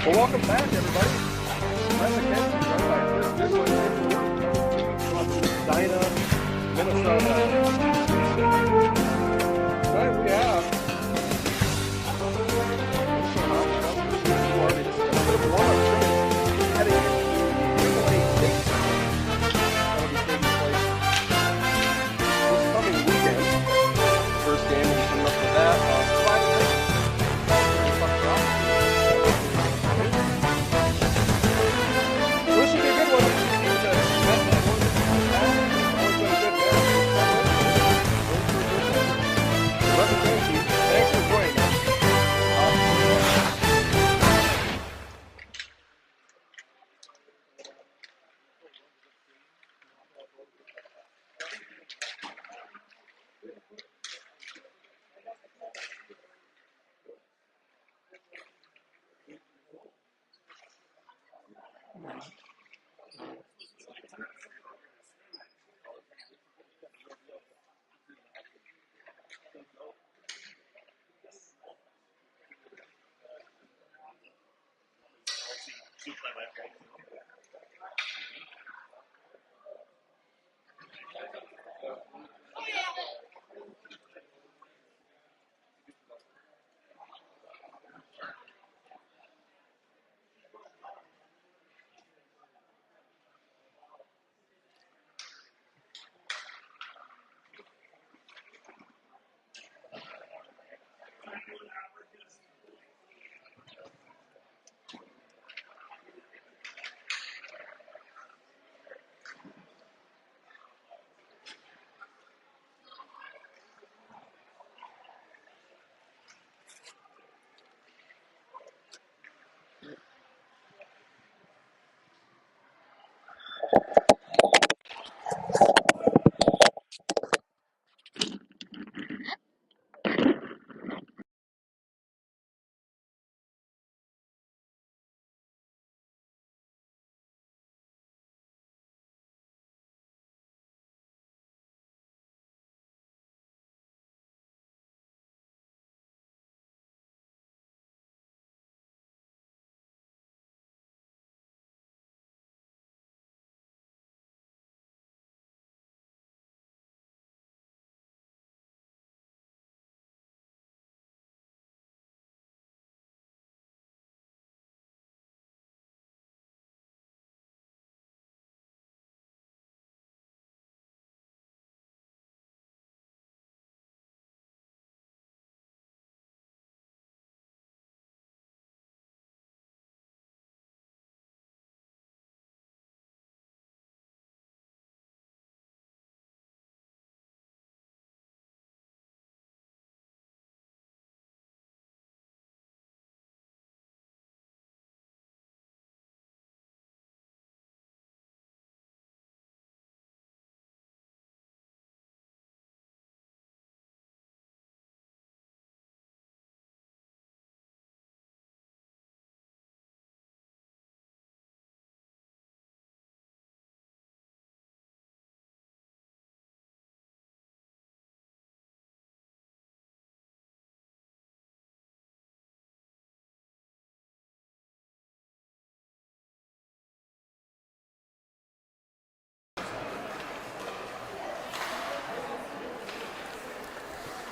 Well, welcome back, everybody. I'm Mackenzie, joined by Chris Dixon from Edina, Minnesota. Tonight we have some hot stuff for the party. Just a little bit of warm-up training heading into Triple A State that'll be taking place this coming weekend. First game will be coming up with that.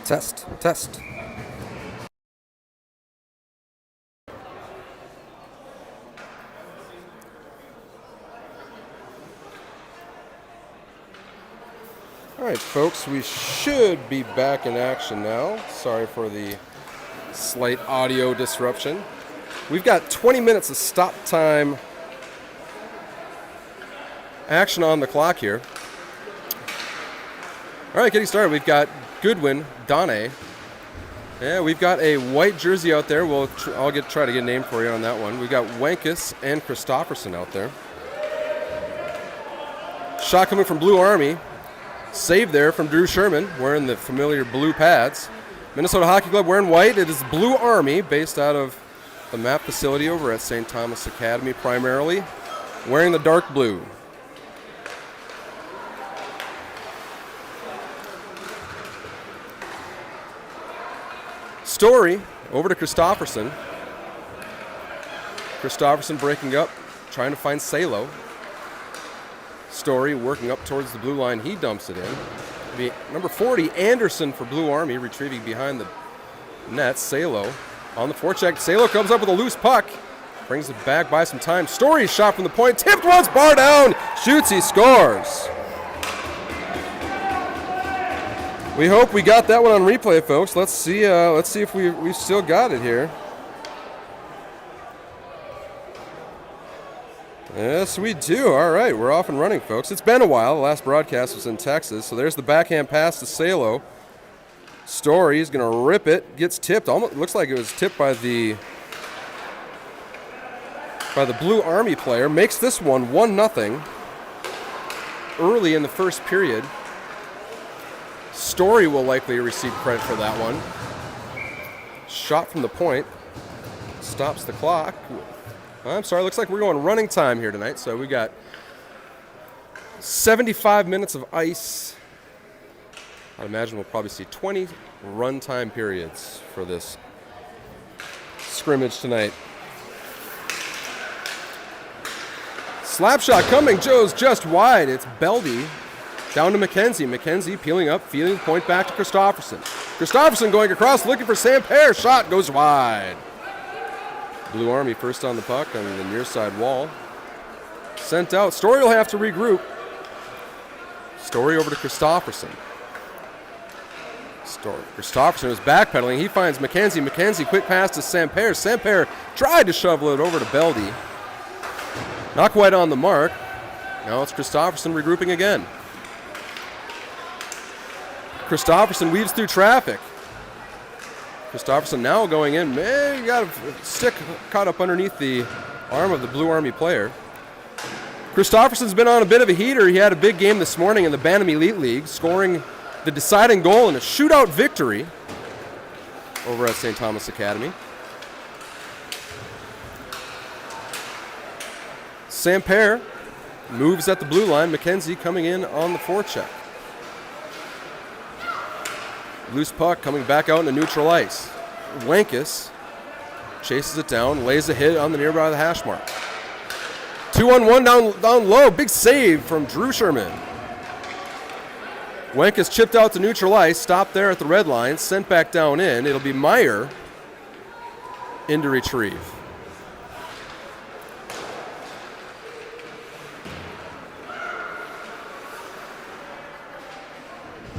Test, test. All right, folks, we should be back in action now. Sorry for the slight audio disruption. We've got 20 minutes of stop time action on the clock here. All right, getting started. We've got Goodwin, Donne. Yeah, we've got a white jersey out there. I'll try to get a name for you on that one. We've got Wankus and Christofferson out there. Shot coming from Blue Army. Save there from Drew Sherman, wearing the familiar blue pads. Minnesota Hockey Club wearing white. It is Blue Army, based out of the MAP facility over at St. Thomas Academy primarily, wearing the dark blue. Story over to Christofferson. Christofferson breaking up, trying to find Salo. Story working up towards the blue line. He dumps it in. Number 40, Anderson for Blue Army, retrieving behind the net. Salo on the forecheck. Salo comes up with a loose puck. Brings it back by some time. Story shot from the point. Tipped once, bar down. Shoots, he scores. We hope we got that one on replay, folks. Let's see if we've still got it here. Yes, we do. All right, we're off and running, folks. It's been a while. The last broadcast was in Texas. So there's the backhand pass to Salo. Story is going to rip it. Gets tipped. Almost looks like it was tipped by the Blue Army player. Makes this one 1-0 early in the first period. Story will likely receive credit for that one. Shot from the point. Stops the clock. I'm sorry, looks like we're going running time here tonight. So we got 75 minutes of ice. I'd imagine we'll probably see 20 run time periods for this scrimmage tonight. Slap shot coming. Joe's just wide. It's Beldy. Down to McKenzie. McKenzie peeling up, feeding the point back to Christofferson. Christofferson going across, looking for Sam Pear. Shot goes wide. Blue Army first on the puck on the near side wall. Sent out. Story will have to regroup. Story over to Christofferson. Christofferson is backpedaling. He finds McKenzie. McKenzie, quick pass to Samper. Samper tried to shovel it over to Beldy. Not quite on the mark. Now it's Christofferson regrouping again. Christofferson weaves through traffic. Christofferson now going in. Man, you got a stick caught up underneath the arm of the Blue Army player. Christofferson's been on a bit of a heater. He had a big game this morning in the Bantam Elite League, scoring the deciding goal in a shootout victory over at St. Thomas Academy. Samper moves at the blue line. McKenzie coming in on the forecheck. Loose puck coming back out into neutral ice. Wankus chases it down, lays a hit on the nearby the hash mark. 2-on-1 down low. Big save from Drew Sherman. Wankus chipped out to neutral ice, stopped there at the red line, sent back down in. It'll be Meyer in to retrieve.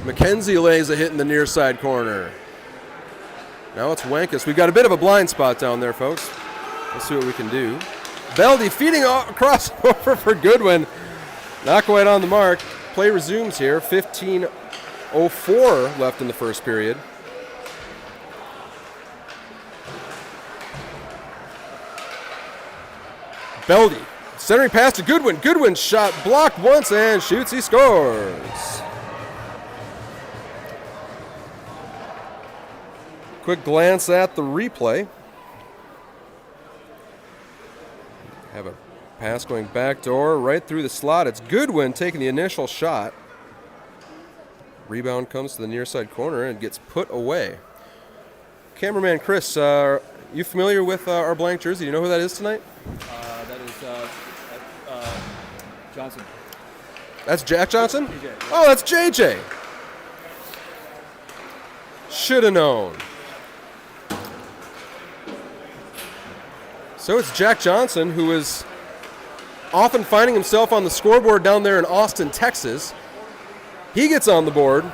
McKenzie lays a hit in the near side corner. Now it's Wankus. We've got a bit of a blind spot down there, folks. Let's see what we can do. Beldy feeding across over for Goodwin. Not quite on the mark. Play resumes here. 15:04 left in the first period. Beldy centering pass to Goodwin. Goodwin shot blocked once and shoots. He scores. Quick glance at the replay. Have a pass going backdoor right through the slot. It's Goodwin taking the initial shot. Rebound comes to the near side corner and gets put away. Cameraman Chris, you familiar with our blank jersey? Do you know who that is tonight? That is Johnson. That's Jack Johnson? JJ. Oh, that's JJ. Should have known. So it's Jack Johnson, who is often finding himself on the scoreboard down there in Austin, Texas. He gets on the board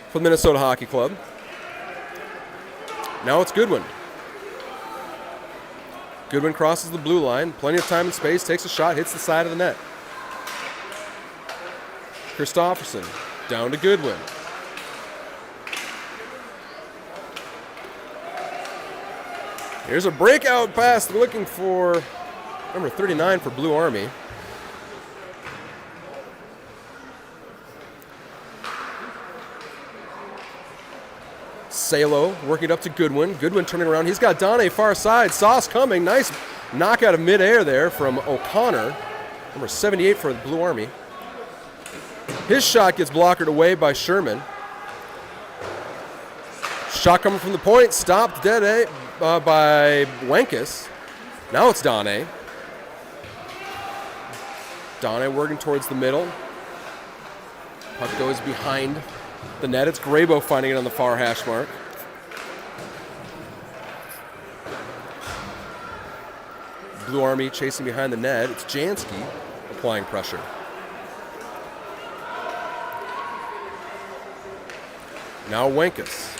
for the Minnesota Hockey Club. Now it's Goodwin. Goodwin crosses the blue line, plenty of time and space, takes a shot, hits the side of the net. Christopherson down to Goodwin. Here's a breakout pass looking for number 39 for Blue Army. Salo working it up to Goodwin. Goodwin turning around. He's got Donne far side. Sauce coming. Nice knockout of midair there from O'Connor. Number 78 for the Blue Army. His shot gets blockered away by Sherman. Shot coming from the point. Stopped dead by Wenkes. Now it's Donne. Donne working towards the middle. Puck goes behind the net. It's Grabo finding it on the far hash mark. Blue Army chasing behind the net. It's Jansky applying pressure. Now Wenkes.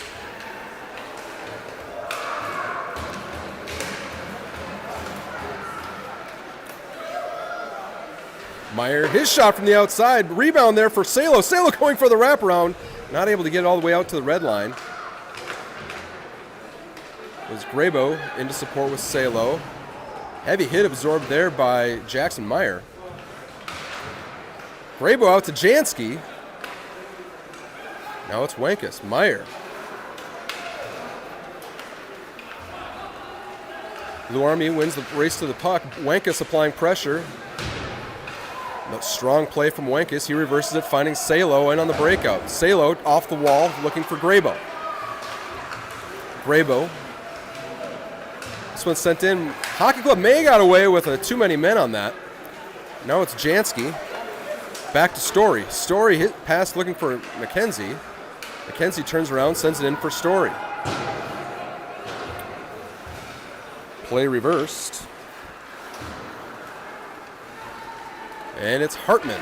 Meyer, his shot from the outside. Rebound there for Salo. Salo going for the wraparound. Not able to get it all the way out to the red line. It was Grabo into support with Salo. Heavy hit absorbed there by Jackson Meyer. Grabo out to Jansky. Now it's Wenkes. Meyer. Blue Army wins the race to the puck. Wenkes applying pressure. But strong play from Wenkes. He reverses it, finding Salo in on the breakout. Salo off the wall, looking for Grabo. Grabo. This one's sent in. Hockey Club may have got away with too many men on that. Now it's Jansky. Back to Story. Story hit pass looking for McKenzie. McKenzie turns around, sends it in for Story. Play reversed. And it's Hartman.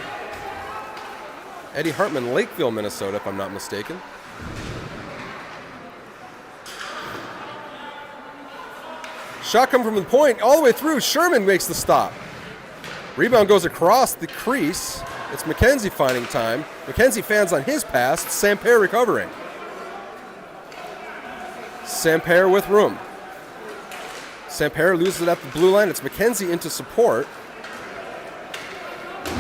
Eddie Hartman, Lakeville, Minnesota, if I'm not mistaken. Shot coming from the point all the way through. Sherman makes the stop. Rebound goes across the crease. It's McKenzie finding time. McKenzie fans on his pass. It's Samper recovering. Samper with room. Samper loses it at the blue line. It's McKenzie into support.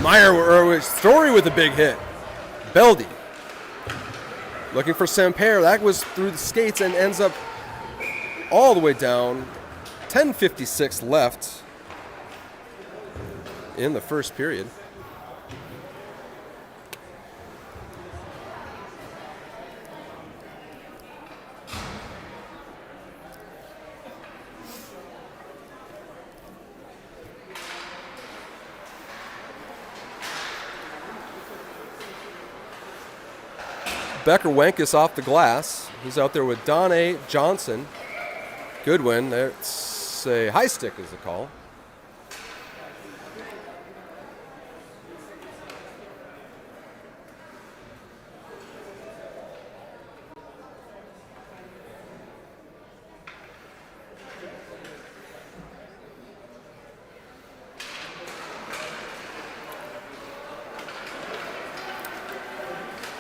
Meyer, Story with a big hit. Beldy. Looking for Samper. That was through the skates and ends up all the way down. 10:56 left in the first period. Becker Wenkes off the glass. He's out there with Donne, Johnson, Goodwin. That's a high stick is the call.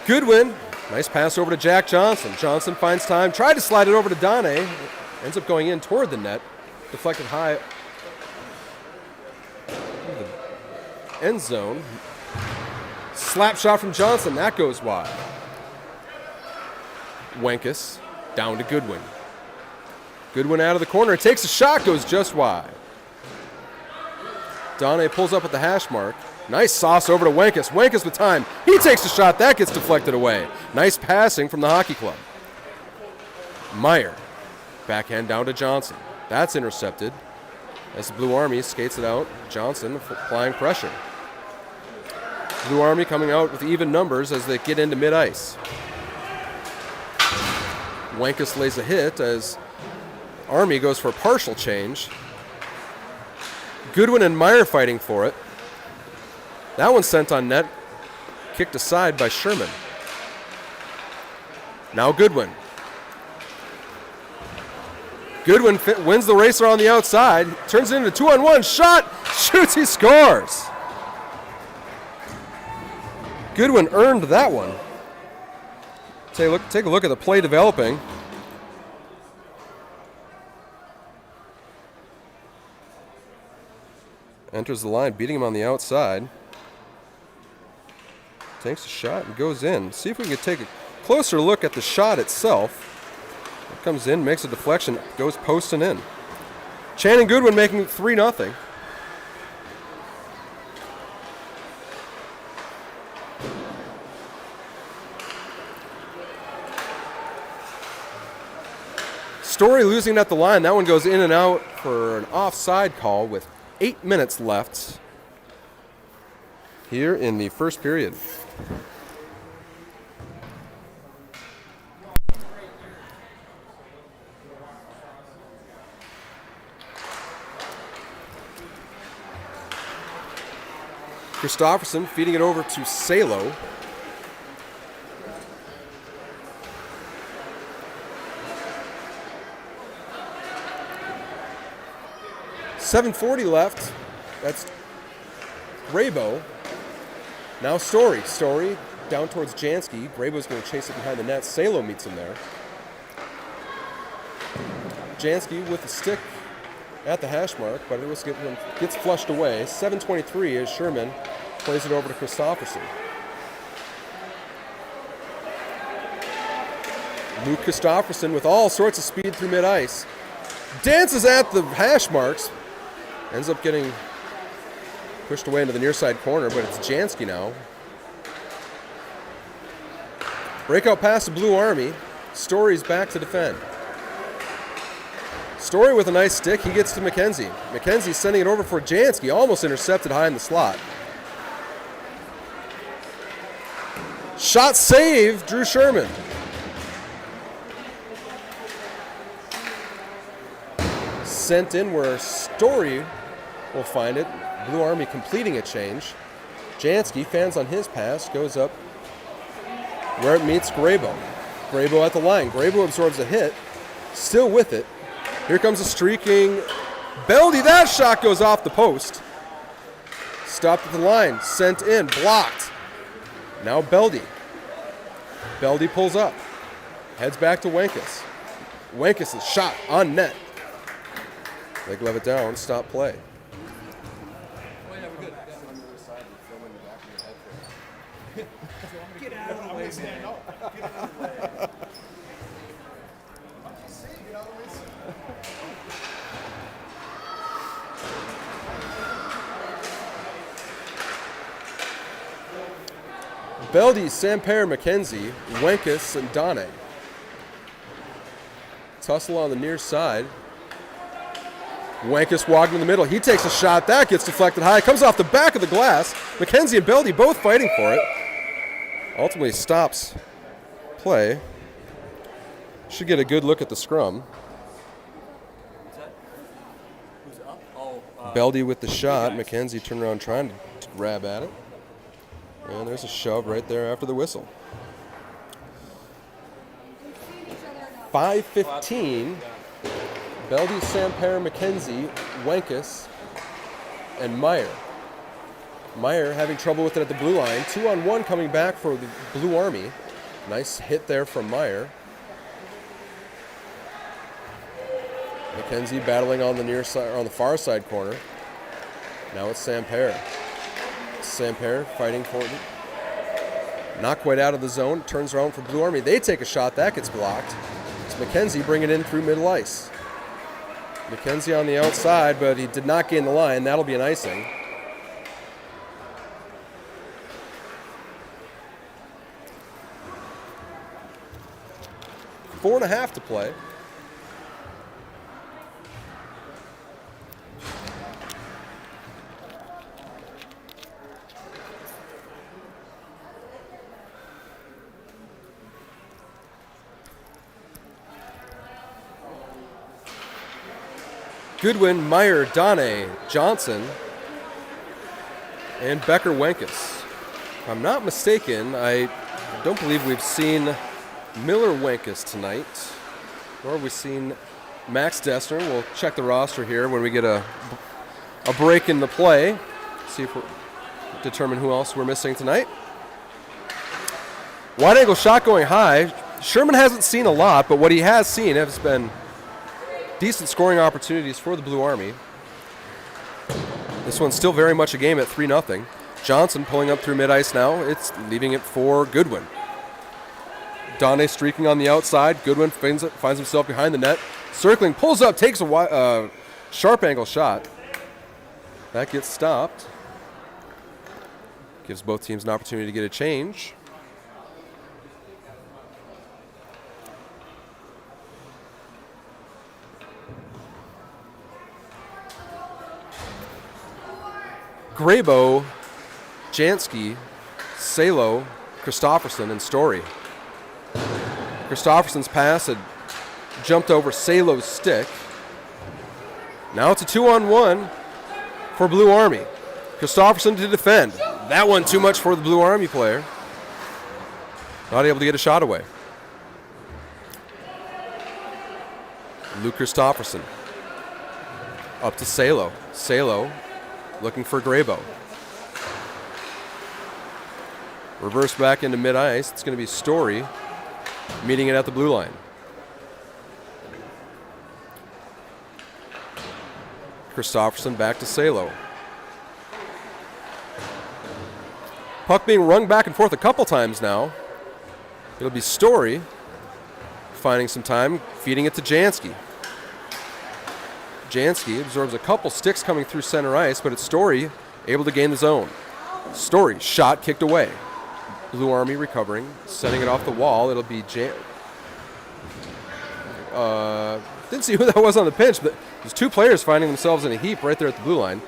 Goodwin. Nice pass over to Jack Johnson. Johnson finds time. Tried to slide it over to Donne. Ends up going in toward the net. Deflected high. The end zone. Slap shot from Johnson. That goes wide. Wenkes down to Goodwin. Goodwin out of the corner. Takes a shot. Goes just wide. Donne pulls up at the hash mark. Nice sauce over to Wenkes. Wenkes with time. He takes a shot. That gets deflected away. Nice passing from the Hockey Club. Meyer. Backhand down to Johnson. That's intercepted. As the Blue Army skates it out. Johnson applying pressure. Blue Army coming out with even numbers as they get into mid-ice. Wankus lays a hit as Army goes for a partial change. Goodwin and Meyer fighting for it. That one's sent on net, kicked aside by Sherman. Now Goodwin. Goodwin wins the racer on the outside, turns it into 2-on-1, shot, shoots, he scores. Goodwin earned that one. Take a look at the play developing. Enters the line, beating him on the outside. Takes a shot and goes in. See if we can take a closer look at the shot itself. It comes in, makes a deflection, goes posting in. Channing Goodwin making it 3-0. Story losing at the line. That one goes in and out for an offside call with 8 minutes left here in the first period. Christopherson feeding it over to Salo. .740 left. That's Grabo. Now Story. Story down towards Jansky. Grabo's going to chase it behind the net. Salo meets him there. Jansky with the stick at the hash mark, but it gets flushed away. 7:23 as Sherman plays it over to Christopherson. Luke Christopherson with all sorts of speed through mid-ice. Dances at the hash marks. Ends up getting pushed away into the near side corner, but it's Jansky now. Breakout pass to Blue Army. Story's back to defend. Story with a nice stick. He gets to McKenzie. McKenzie sending it over for Jansky. Almost intercepted high in the slot. Shot save, Drew Sherman. Sent in where Story will find it. Blue Army completing a change. Jansky fans on his pass, goes up where it meets Grabo. Grabo at the line. Grabo absorbs a hit, still with it. Here comes a streaking Beldy. That shot goes off the post. Stopped at the line, sent in, blocked. Now Beldy. Beldy pulls up, heads back to Wankus. Wankus' shot on net. They glove it down, stop play. Get out of the way, stand up. Get out of the way. Beldy, Samper, McKenzie, Wankus, and Dane. Tussle on the near side. Wankus walking in the middle. He takes a shot. That gets deflected high. Comes off the back of the glass. McKenzie and Beldy both fighting for it. Ultimately stops play. Should get a good look at the scrum. Beldy with the shot. McKenzie turned around trying to grab at it. And there's a shove right there after the whistle. 5:15. Beldy, Samper, McKenzie, Wankus, and Meyer. Meyer having trouble with it at the blue line. 2-on-1 coming back for the Blue Army. Nice hit there from Meyer. McKenzie battling on the near side, or on the far side corner. Now it's Samper. Samper fighting for it. Not quite out of the zone. Turns around for Blue Army. They take a shot. That gets blocked. It's McKenzie bringing it in through middle ice. McKenzie on the outside, but he did not gain the line. That'll be an icing. Four and a half to play. Goodwin, Meyer, Donne, Johnson, and Becker-Wenkus. If I'm not mistaken, I don't believe we've seen Miller-Wenkus tonight, nor have we seen Max Dessner. We'll check the roster here when we get a break in the play, see if we determine who else we're missing tonight. Wide angle shot going high. Sherman hasn't seen a lot, but what he has seen has been decent scoring opportunities for the Blue Army. This one's still very much a game at 3-0. Johnson pulling up through mid-ice now. It's leaving it for Goodwin. Donne streaking on the outside. Goodwin finds himself behind the net. Circling, pulls up, takes a sharp angle shot. That gets stopped. Gives both teams an opportunity to get a change. Grabo, Jansky, Salo, Christofferson, and Story. Christofferson's pass had jumped over Salo's stick. Now it's a 2-on-1 for Blue Army. Christofferson to defend. That one too much for the Blue Army player. Not able to get a shot away. Luke Christofferson. Up to Salo. Salo looking for Grabo. Reverse back into mid-ice. It's going to be Story meeting it at the blue line. Christofferson back to Salo. Puck being rung back and forth a couple times now. It'll be Story finding some time, feeding it to Jansky. Jansky absorbs a couple sticks coming through center ice, but it's Story able to gain the zone. Story, shot kicked away. Blue Army recovering, setting it off the wall. It'll be didn't see who that was on the pinch, but there's two players finding themselves in a heap right there at the blue line.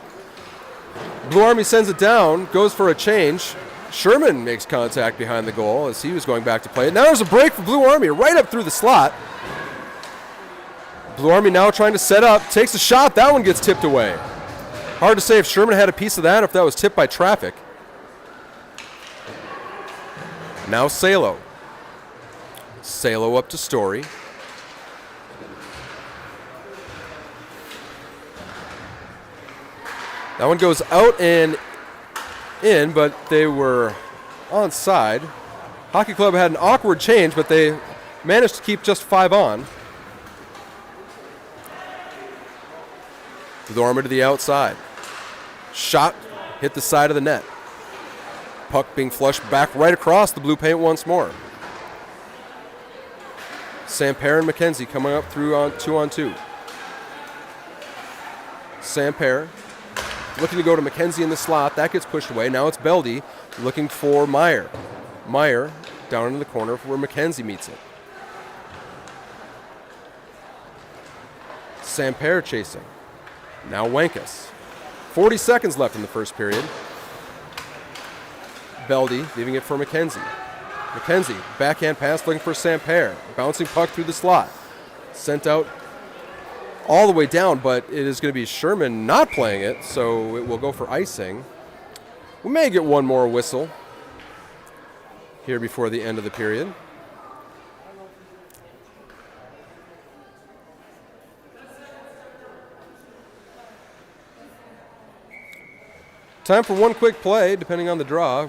Blue Army sends it down, goes for a change. Sherman makes contact behind the goal as he was going back to play it. Now there's a break for Blue Army right up through the slot. Blue Army now trying to set up, takes a shot. That one gets tipped away. Hard to say if Sherman had a piece of that or if that was tipped by traffic. Now Salo. Salo up to Story. That one goes out and in, but they were onside. Hockey Club had an awkward change, but they managed to keep just 5 on. Blue Army to the outside. Shot hit the side of the net. Puck being flushed back right across the blue paint once more. Samper and McKenzie coming up through on 2-on-2. Samper looking to go to McKenzie in the slot. That gets pushed away. Now it's Beldy looking for Meyer. Meyer down in the corner where McKenzie meets it. Samper chasing. Now Wenkus. 40 seconds left in the first period. Beldy leaving it for McKenzie. McKenzie, backhand pass looking for Samper. Bouncing puck through the slot. Sent out all the way down, but it is going to be Sherman not playing it, so it will go for icing. We may get one more whistle here before the end of the period. Time for one quick play, depending on the draw.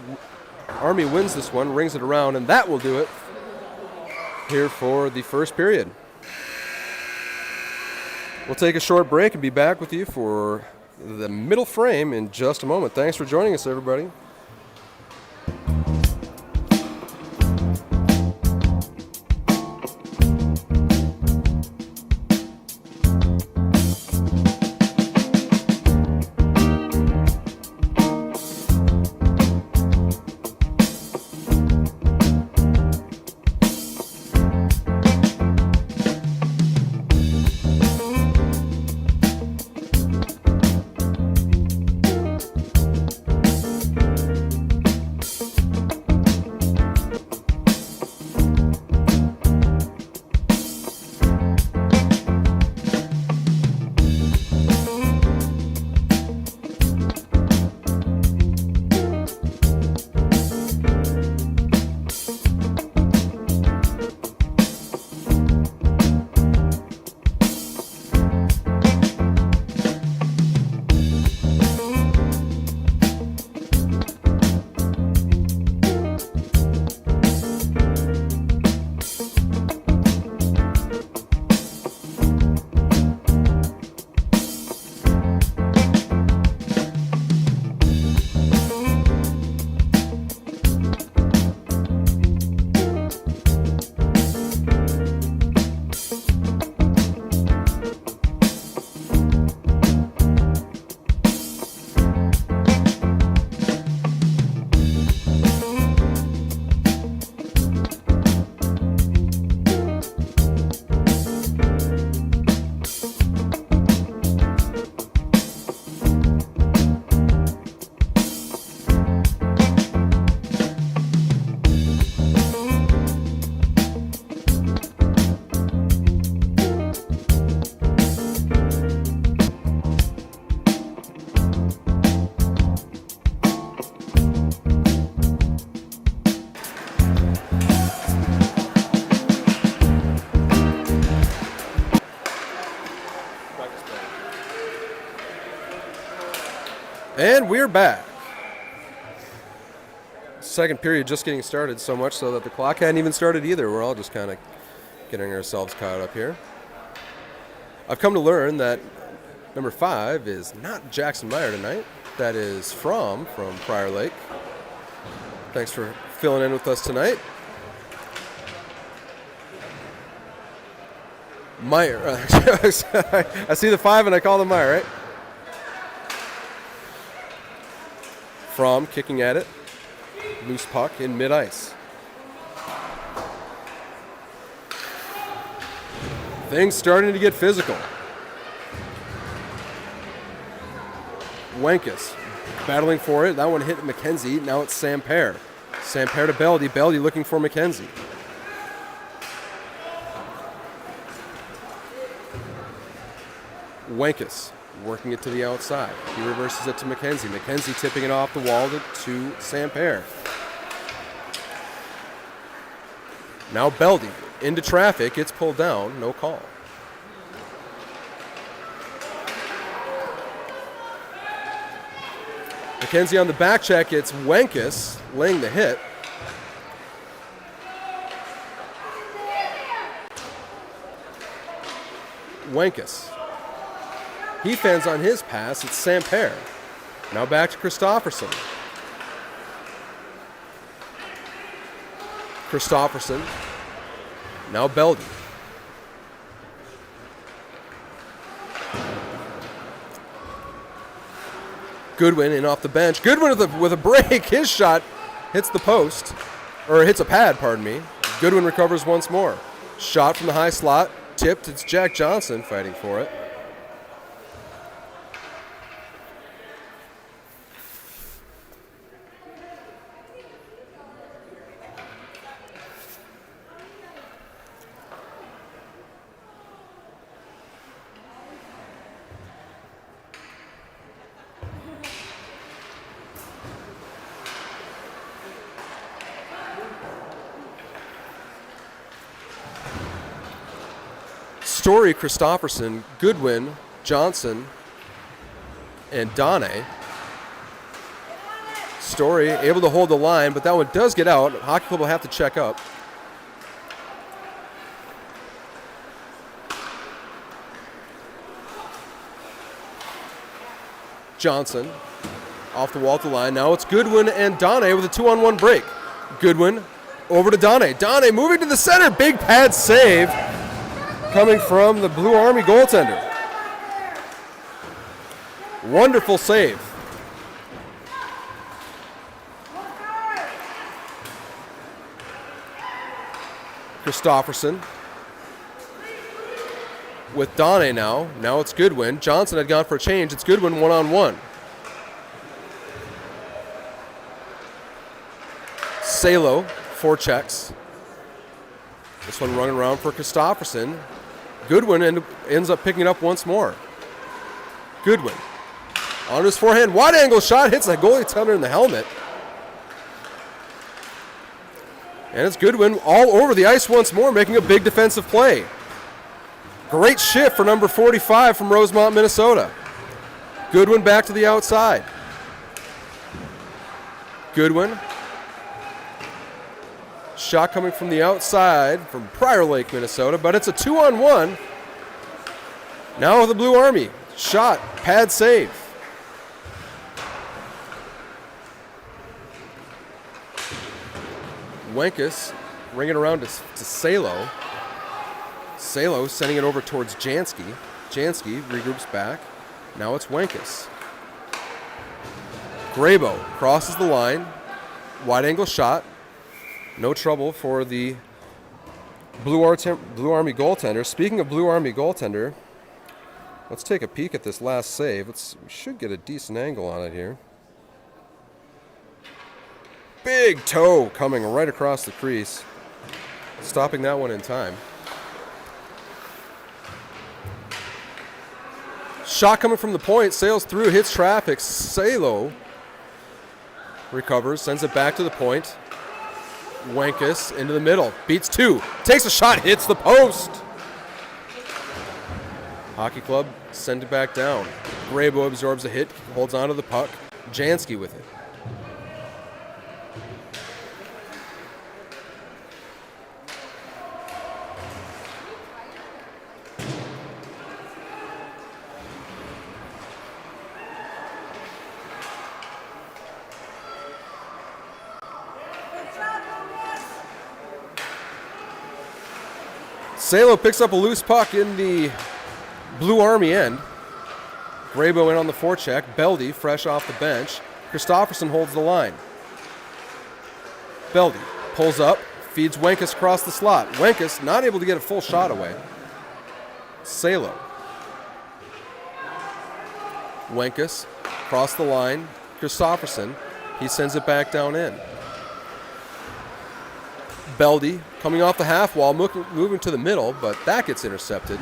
Army wins this one, rings it around, and that will do it here for the first period. We'll take a short break and be back with you for the middle frame in just a moment. Thanks for joining us, everybody. And we're back. Second period just getting started, so much so that the clock hadn't even started either. We're all just kind of getting ourselves caught up here. I've come to learn that number 5 is not Jackson Meyer tonight. That is from Prior Lake. Thanks for filling in with us tonight. Meyer. I see the 5 and I call them Meyer, right? From kicking at it. Loose puck in mid-ice. Things starting to get physical. Wenkus battling for it. That one hit McKenzie. Now it's Samper. Samper to Beldy. Beldy looking for McKenzie. Wenkus working it to the outside. He reverses it to McKenzie. McKenzie tipping it off the wall to Samper. Now Beldy into traffic. It's pulled down. No call. McKenzie on the back check. It's Wenkus laying the hit. Wenkus. He fends on his pass. It's Samper. Now back to Christofferson. Christofferson. Now Beldy. Goodwin in off the bench. Goodwin with a break. His shot hits the post. Or hits a pad, pardon me. Goodwin recovers once more. Shot from the high slot. Tipped. It's Jack Johnson fighting for it. Story, Christofferson, Goodwin, Johnson, and Donne. Story able to hold the line, but that one does get out. Hockey Club will have to check up. Johnson off the wall at the line. Now it's Goodwin and Donne with a 2-on-1 break. Goodwin over to Donne. Donne moving to the center. Big pad save coming from the Blue Army goaltender. Wonderful save. Christofferson with Donne now. Now it's Goodwin. Johnson had gone for a change. It's Goodwin one-on-one. Salo, 4 checks. This one running around for Christofferson. Goodwin ends up picking it up once more. Goodwin on his forehand. Wide angle shot. Hits the goalie tender in the helmet. And it's Goodwin all over the ice once more, making a big defensive play. Great shift for number 45 from Rosemont, Minnesota. Goodwin back to the outside. Goodwin. Shot coming from the outside from Prior Lake, Minnesota, but it's a 2-on-1. Now with the Blue Army. Shot, pad save. Wenkus ringing around to Salo. Salo sending it over towards Jansky. Jansky regroups back. Now it's Wenkus. Grabo crosses the line. Wide angle shot. No trouble for the Blue Army goaltender. Speaking of Blue Army goaltender, let's take a peek at this last save. We should get a decent angle on it here. Big toe coming right across the crease. Stopping that one in time. Shot coming from the point. Sails through, hits traffic. Salo recovers, sends it back to the point. Wenkus into the middle. Beats 2. Takes a shot, hits the post. Hockey Club send it back down. Grabo absorbs a hit, holds onto the puck. Jansky with it. Salo picks up a loose puck in the Blue Army end. Grabo in on the forecheck. Beldy fresh off the bench. Christofferson holds the line. Beldy pulls up, feeds Wenkus across the slot. Wenkus not able to get a full shot away. Salo. Wenkus across the line. Christofferson. He sends it back down in. Beldy coming off the half wall, moving to the middle, but that gets intercepted.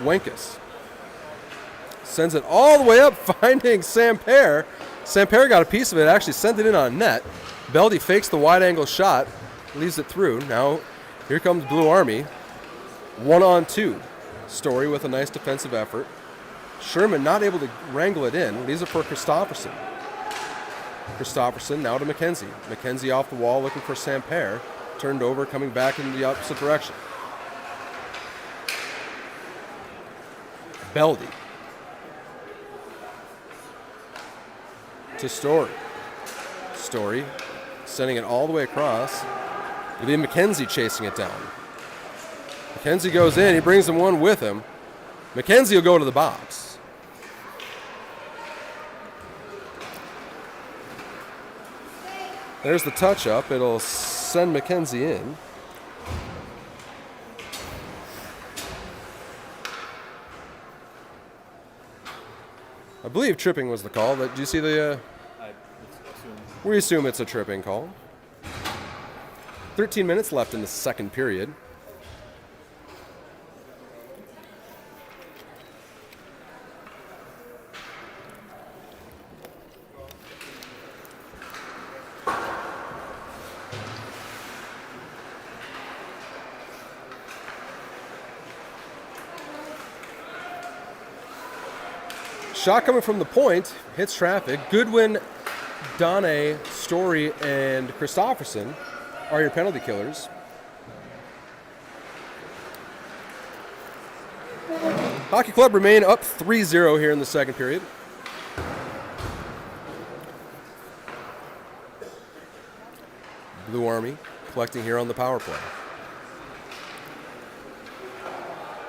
Wenkus sends it all the way up, finding Samper. Samper got a piece of it, actually sent it in on net. Beldy fakes the wide angle shot, leaves it through. Now here comes Blue Army. 1-on-2. Story with a nice defensive effort. Sherman not able to wrangle it in, leaves it for Christofferson. Christofferson now to McKenzie. McKenzie off the wall looking for Samper. Turned over, coming back in the opposite direction. Beldy. To Story. Story sending it all the way across. It'll be McKenzie chasing it down. McKenzie goes in. He brings him one with him. McKenzie will go to the box. There's the touch-up. It'll send McKenzie in. I believe tripping was the call. Do you see the... We assume it's a tripping call. 13 minutes left in the second period. Shot coming from the point, hits traffic. Goodwin, Donne, Story, and Christofferson are your penalty killers. Hockey Club remain up 3-0 here in the second period. Blue Army collecting here on the power play.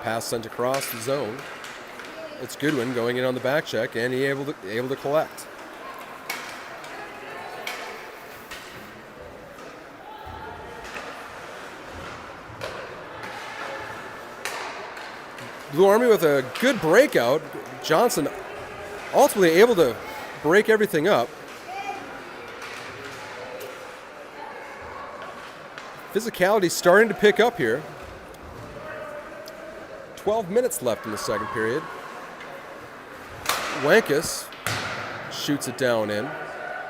Pass sent across the zone. It's Goodwin going in on the back check, and he able to collect. Blue Army with a good breakout. Johnson ultimately able to break everything up. Physicality starting to pick up here. 12 minutes left in the second period. Wenkus shoots it down in.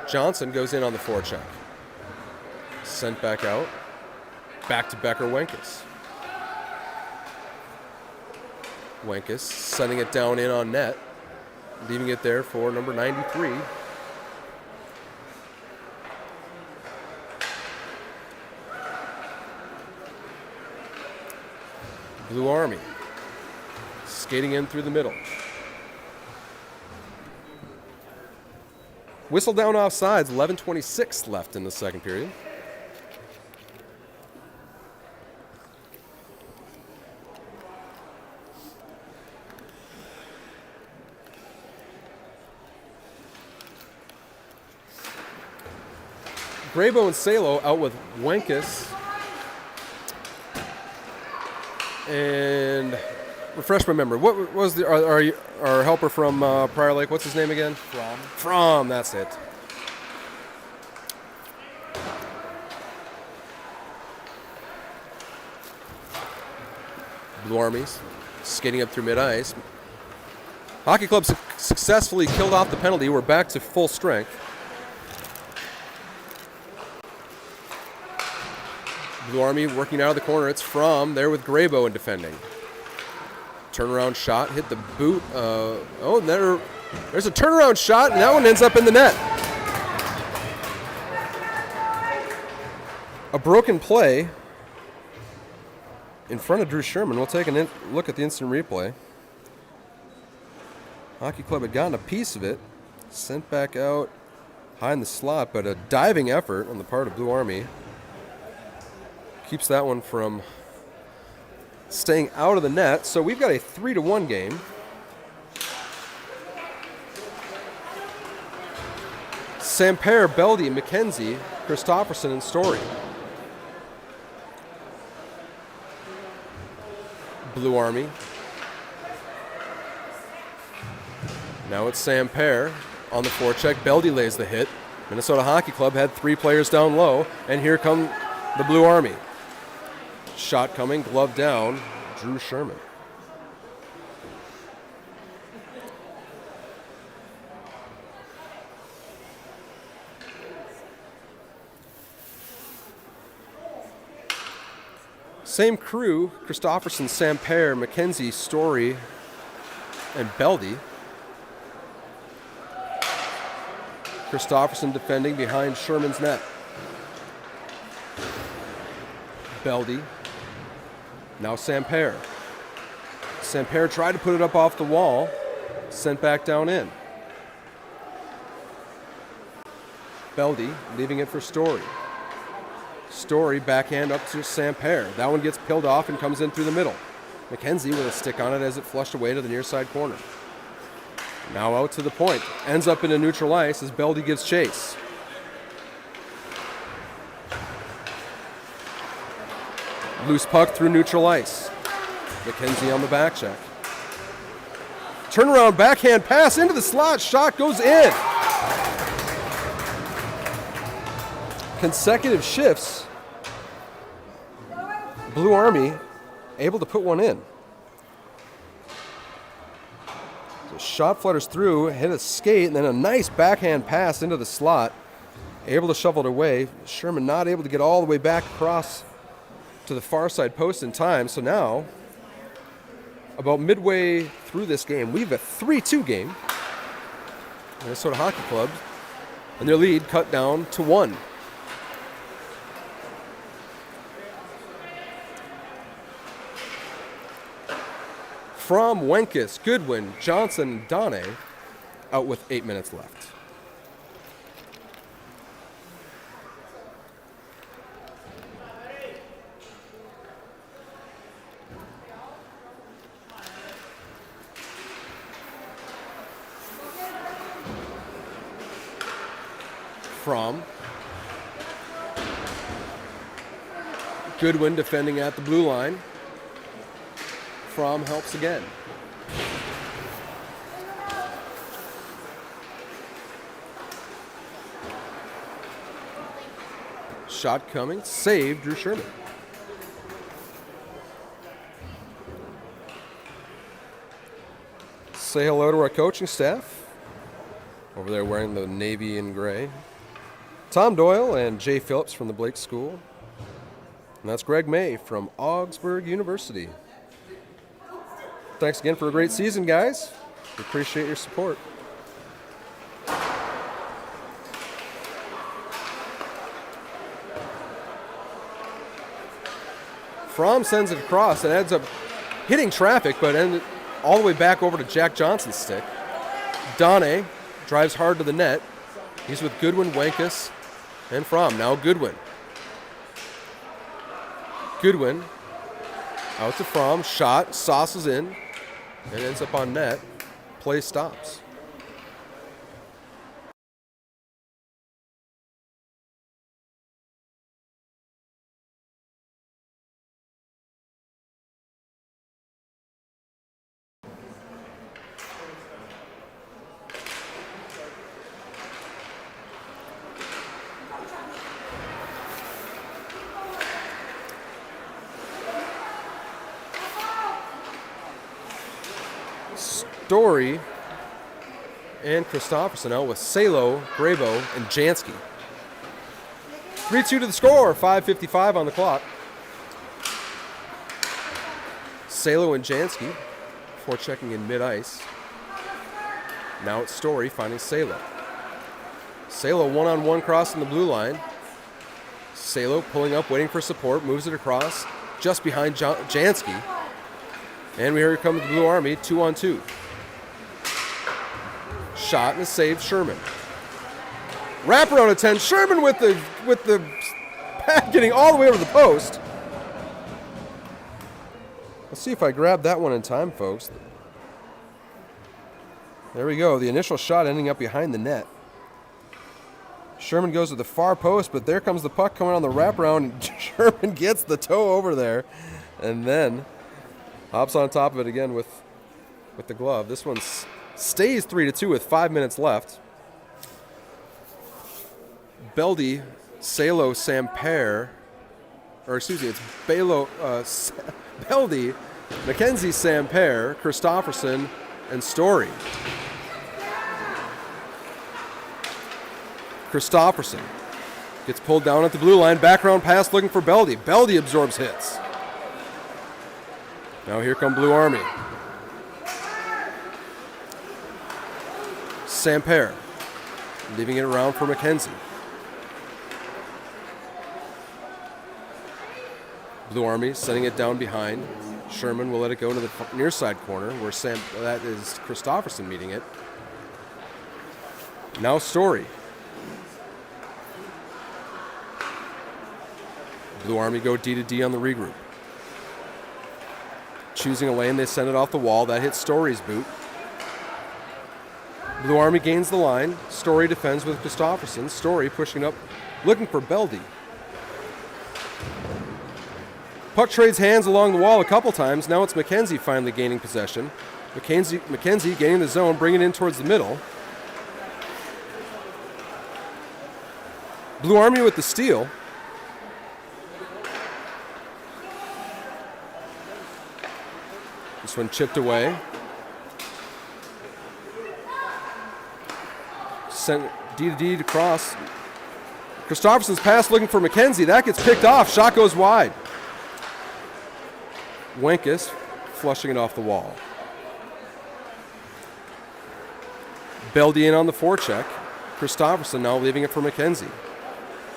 Johnson goes in on the forecheck. Sent back out. Back to Becker Wenkus. Wenkus sending it down in on net. Leaving it there for number 93. Blue Army skating in through the middle. Whistle down offsides, 11:26 left in the second period. Grabo and Salo out with Wenkus. And refresh my memory. What was our helper from Prior Lake? What's his name again? From, that's it. Blue Armies skating up through mid-ice. Hockey Club successfully killed off the penalty. We're back to full strength. Blue Army working out of the corner. It's From there with Grabo in defending. Turnaround shot, hit the boot. There's a turnaround shot, and that one ends up in the net. A broken play in front of Drew Sherman. We'll take a look at the instant replay. Hockey Club had gotten a piece of it, sent back out high in the slot, but a diving effort on the part of Blue Army keeps that one from staying out of the net. So we've got a 3-1 game. Samper, Beldy, McKenzie, Christofferson, and Story. Blue Army. Now it's Samper on the forecheck. Beldy lays the hit. Minnesota Hockey Club had 3 players down low, and here come the Blue Army. Shot coming, glove down, Drew Sherman. Same crew, Christofferson, Samper, McKenzie, Story, and Beldy. Christofferson defending behind Sherman's net. Beldy. Now Samper. Samper tried to put it up off the wall, sent back down in. Beldy leaving it for Story. Story backhand up to Samper. That one gets peeled off and comes in through the middle. McKenzie with a stick on it as it flushed away to the near side corner. Now out to the point. Ends up into neutral ice as Beldy gives chase. Loose puck through neutral ice. McKenzie on the back check. Turnaround backhand pass into the slot. Shot goes in. Consecutive shifts. Blue Army able to put one in. So shot flutters through, hit a skate, and then a nice backhand pass into the slot. Able to shovel it away. Sherman not able to get all the way back across to the far side post in time. So now, about midway through this game, we have a 3-2 game. Minnesota Hockey Club, and their lead cut down to 1. From Wenkus, Goodwin, Johnson, Donne out with 8 minutes left. From Goodwin defending at the blue line. From helps again. Shot coming, saved Drew Sherman. Say hello to our coaching staff. Over there wearing the navy and gray. Tom Doyle and Jay Phillips from the Blake School. And that's Greg May from Augsburg University. Thanks again for a great season, guys. We appreciate your support. Fromm sends it across and ends up hitting traffic, but ended all the way back over to Jack Johnson's stick. Donne drives hard to the net. He's with Goodwin, Wenkus, and Fromm. Now Goodwin. Goodwin out to Fromm. Shot, sauces in, and ends up on net. Play stops. Story and Christofferson out with Salo, Grabo, and Jansky. 3-2 to the score, 5:55 on the clock. Salo and Jansky forechecking in mid-ice. Now it's Story finding Salo. Salo one-on-one crossing the blue line. Salo pulling up, waiting for support, moves it across, just behind Jansky. And here comes the Blue Army, 2-on-2. Shot and a save, Sherman. Wraparound attempt, Sherman with the pad getting all the way over the post. Let's see if I grab that one in time, folks. There we go. The initial shot ending up behind the net. Sherman goes to the far post, but there comes the puck coming on the wraparound, and Sherman gets the toe over there, and then hops on top of it again with the glove. This one stays 3-2 with 5 minutes left. Beldy, Salo, Samper, or excuse me, it's Beldy, Mackenzie, Samper, Christofferson, and Story. Christofferson gets pulled down at the blue line. Background pass looking for Beldy. Beldy absorbs hits. Now here come Blue Army. Samper leaving it around for Mackenzie. Blue Army setting it down behind. Sherman will let it go to the near side corner where that is Christofferson meeting it. Now Story. Blue Army go D-to-D on the regroup. Choosing a lane, they send it off the wall. That hits Story's boot. Blue Army gains the line. Story defends with Christofferson. Story pushing up, looking for Beldy. Puck trades hands along the wall a couple times. Now it's Mackenzie finally gaining possession. Mackenzie gaining the zone, bringing it in towards the middle. Blue Army with the steal. This one chipped away. Sent D-to-D to cross. Christofferson's pass looking for Mackenzie. That gets picked off. Shot goes wide. Wenkus flushing it off the wall. Beldy in on the forecheck. Christofferson now leaving it for Mackenzie.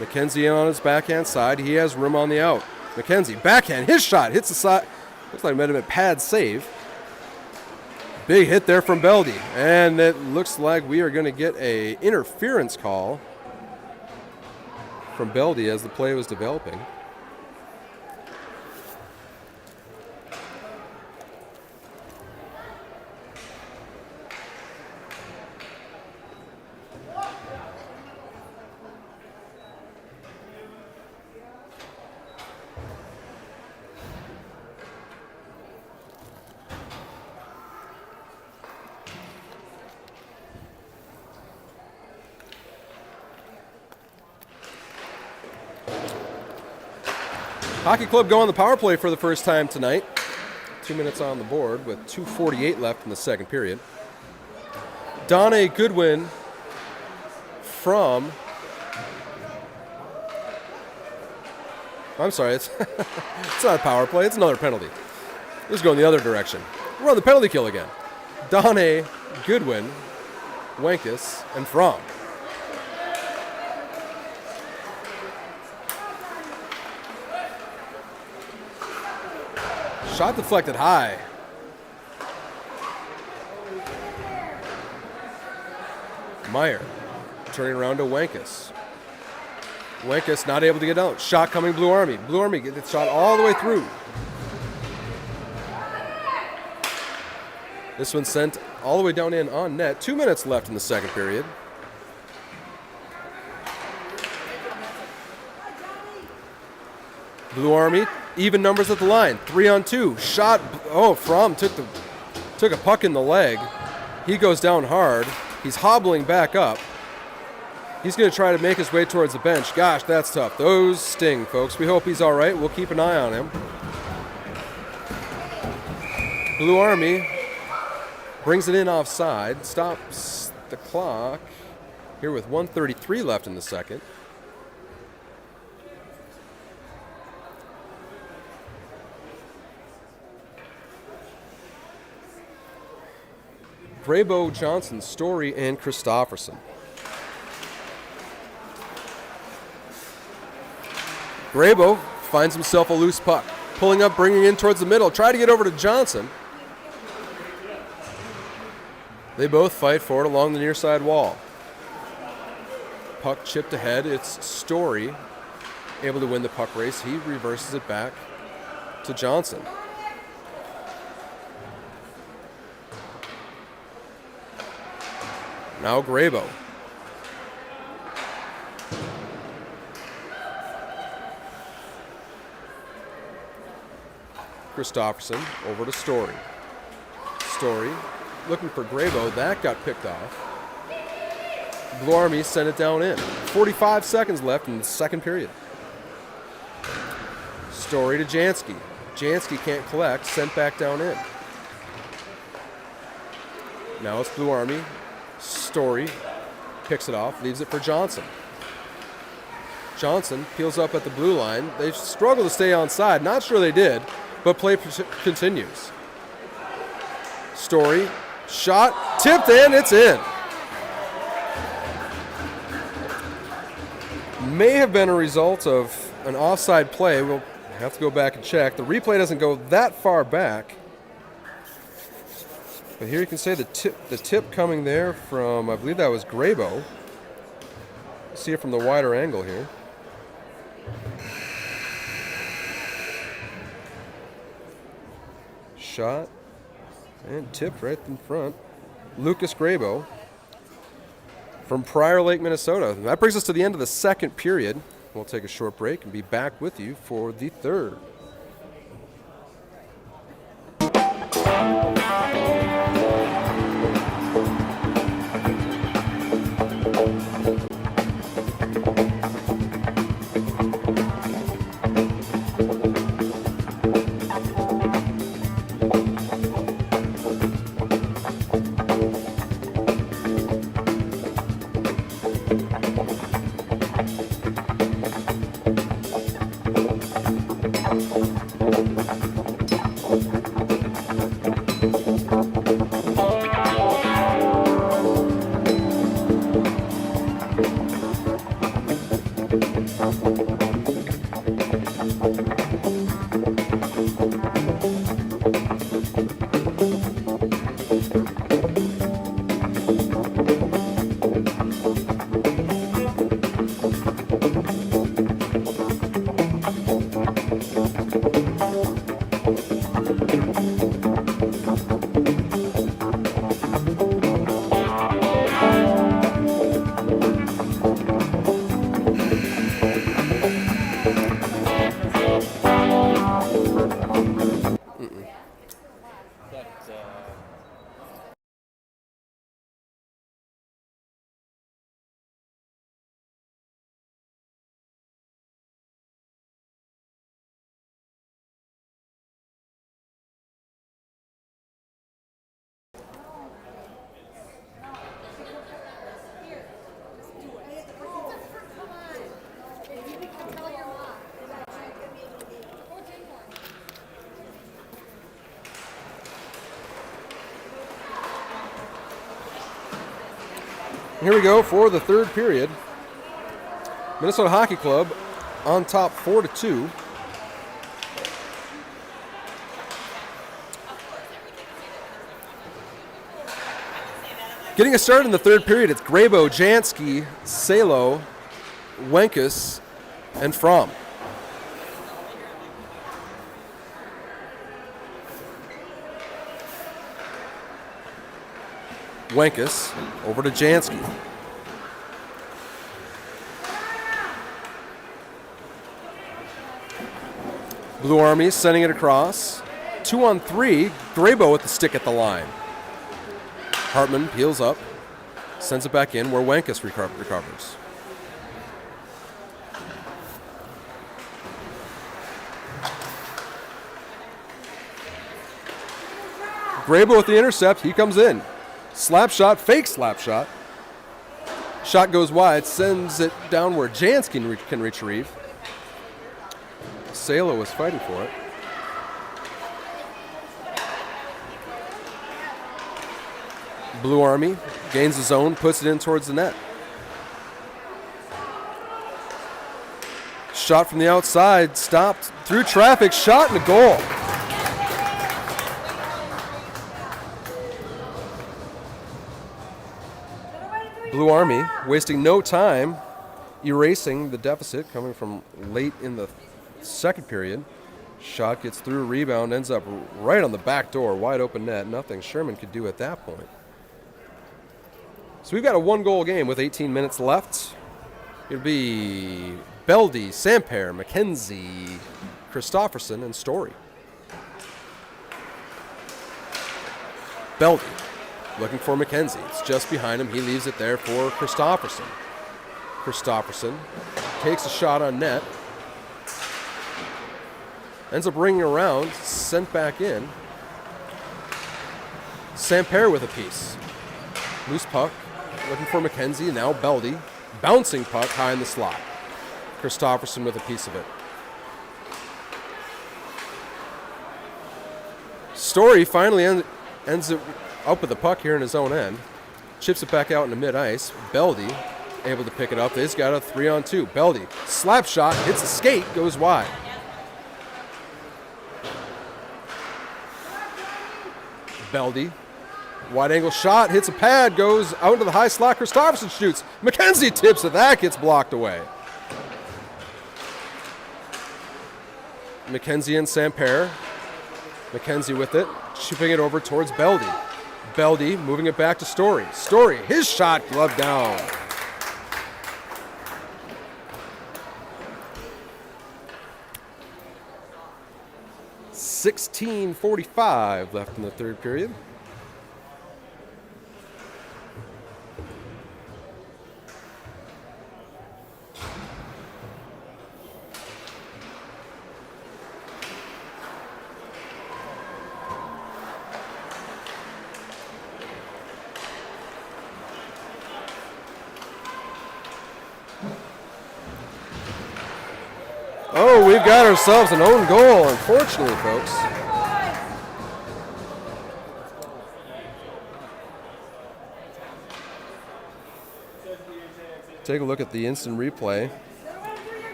Mackenzie in on his backhand side. He has room on the out. Mackenzie, backhand, his shot hits the side. Looks like it might have been a pad save. Big hit there from Beldy. And it looks like we are going to get an interference call from Beldy as the play was developing. Hockey Club go on the power play for the first time tonight. 2 minutes on the board with 2:48 left in the second period. Donnie Goodwin from... I'm sorry, it's not a power play. It's another penalty. This is going the other direction. We're on the penalty kill again. Donnie Goodwin, Wenkus, and From. Shot deflected high. Meyer turning around to Wenkus. Wenkus not able to get out. Shot coming Blue Army. Blue Army gets the shot all the way through. This one sent all the way down in on net. 2 minutes left in the second period. Blue Army, even numbers at the line. 3-on-2. Shot. Oh, Fromm took a puck in the leg. He goes down hard. He's hobbling back up. He's going to try to make his way towards the bench. Gosh, that's tough. Those sting, folks. We hope he's all right. We'll keep an eye on him. Blue Army brings it in offside. Stops the clock here with 1:33 left in the second. Graybo, Johnson, Story, and Christofferson. Graybo finds himself a loose puck. Pulling up, bringing in towards the middle. Try to get over to Johnson. They both fight for it along the near side wall. Puck chipped ahead. It's Story able to win the puck race. He reverses it back to Johnson. Now Graybo. Christofferson over to Story. Story looking for Graybo. That got picked off. Blue Army sent it down in. 45 seconds left in the second period. Story to Jansky. Jansky can't collect. Sent back down in. Now it's Blue Army. Story picks it off. Leaves it for Johnson. Johnson peels up at the blue line. They struggle to stay on side. Not sure they did, but play continues. Story. Shot. Tipped in. It's in. May have been a result of an offside play. We'll have to go back and check. The replay doesn't go that far back. But here you can say the tip coming there from, I believe that was Graybo. See it from the wider angle here. Shot and tipped right in front. Lucas Graybo from Prior Lake, Minnesota. That brings us to the end of the second period. We'll take a short break and be back with you for the third. Here we go for the third period. Minnesota Hockey Club on top 4-2. Getting us started in the third period, it's Graybo, Jansky, Salo, Wenkus, and Fromm. Wenkus over to Jansky. Blue Army sending it across. 2-on-3. Graybo with the stick at the line. Hartman peels up, sends it back in where Wenkus recovers. Graybo with the intercept. He comes in. Slap shot, fake slap shot. Shot goes wide, sends it down where Jansky can retrieve. Salo was fighting for it. Blue Army gains the zone, puts it in towards the net. Shot from the outside, stopped through traffic, shot and a goal. Blue Army wasting no time erasing the deficit coming from late in the second period. Shot gets through, rebound, ends up right on the back door, wide open net. Nothing Sherman could do at that point. So we've got a one-goal game with 18 minutes left. It'll be Beldy, Samper, McKenzie, Christofferson, and Story. Beldy looking for McKenzie. It's just behind him. He leaves it there for Christofferson. Christofferson takes a shot on net. Ends up ringing around, sent back in. Samper with a piece. Loose puck, looking for McKenzie, now Beldy. Bouncing puck high in the slot. Christofferson with a piece of it. Story finally ends up with the puck here in his own end. Chips it back out into mid-ice. Beldy able to pick it up. They've got a 3-on-2. Beldy, slap shot, hits the skate, goes wide. Beldy, wide angle shot, hits a pad, goes out into the high slot. Christofferson shoots. McKenzie tips it. That gets blocked away. McKenzie and Samper. McKenzie with it, chipping it over towards Beldy. Beldy moving it back to Story. Story, his shot gloved down. .16:45 left in the third period. Oh, we've got ourselves an own goal, unfortunately, folks. Take a look at the instant replay.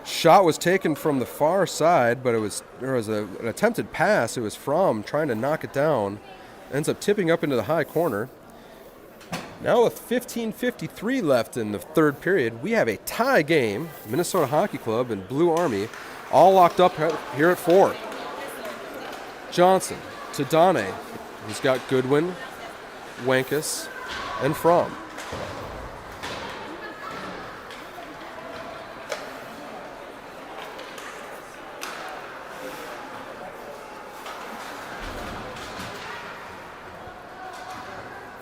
Shot was taken from the far side, but there was an attempted pass. It was Fromm trying to knock it down. Ends up tipping up into the high corner. Now with 15:53 left in the third period, we have a tie game. Minnesota Hockey Club and Blue Army all locked up here at 4. Johnson to Donne. He's got Goodwin, Wankus, and Fromm.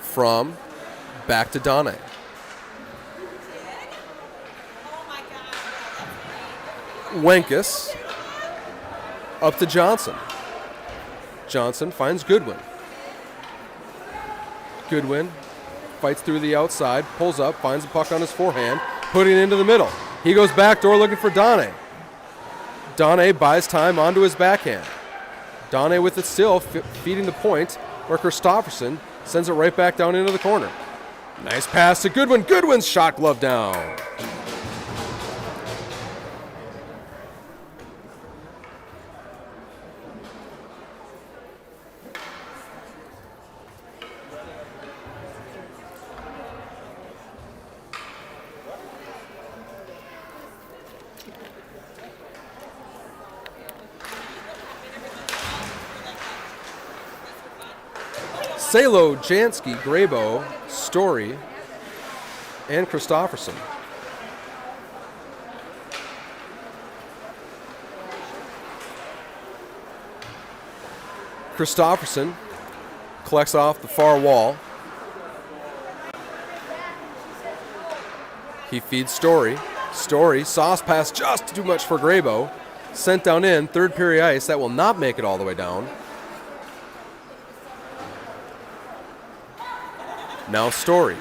Fromm back to Donne. Wankus up to Johnson. Johnson finds Goodwin. Goodwin fights through the outside, pulls up, finds the puck on his forehand, putting it into the middle. He goes backdoor looking for Donne. Donne buys time onto his backhand. Donne with it still, feeding the point, where Christofferson sends it right back down into the corner. Nice pass to Goodwin. Goodwin's shot glove down. Salo, Jansky, Grabo, Story, and Christofferson. Christofferson collects off the far wall. He feeds Story. Story, sauce pass just too much for Grabo. Sent down in, third period ice. That will not make it all the way down. Now Story.